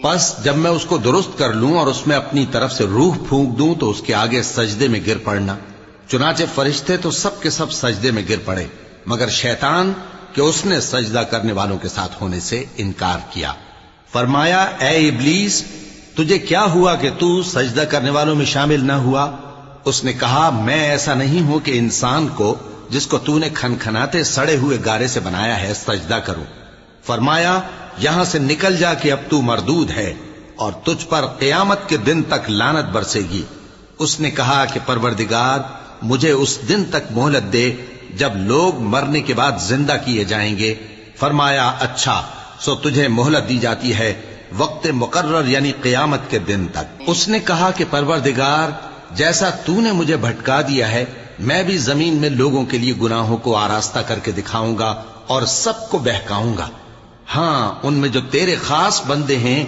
پس جب میں اس کو درست کر لوں اور اس میں اپنی طرف سے روح پھونک دوں تو اس کے آگے سجدے میں گر پڑنا۔ چنانچہ فرشتے تو سب کے سب سجدے میں گر پڑے مگر شیطان کہ اس نے سجدہ کرنے والوں کے ساتھ ہونے سے انکار کیا۔ فرمایا اے ابلیس تجھے کیا ہوا کہ تو سجدہ کرنے والوں میں شامل نہ ہوا؟ اس نے کہا میں ایسا نہیں ہوں کہ انسان کو جس کو تو نے کھنکھناتے سڑے ہوئے گارے سے بنایا ہے سجدہ کروں۔ فرمایا یہاں سے نکل جا کہ اب تو مردود ہے اور تجھ پر قیامت کے دن تک لعنت برسے گی۔ اس نے کہا کہ پروردگار مجھے اس دن تک مہلت دے جب لوگ مرنے کے بعد زندہ کیے جائیں گے۔ فرمایا اچھا سو تجھے مہلت دی جاتی ہے وقت مقرر یعنی قیامت کے دن تک۔ اس نے کہا کہ پروردگار جیسا تو نے مجھے بھٹکا دیا ہے میں بھی زمین میں لوگوں کے لیے گناہوں کو آراستہ کر کے دکھاؤں گا اور سب کو بہکاؤں گا۔ ہاں ان میں جو تیرے خاص بندے ہیں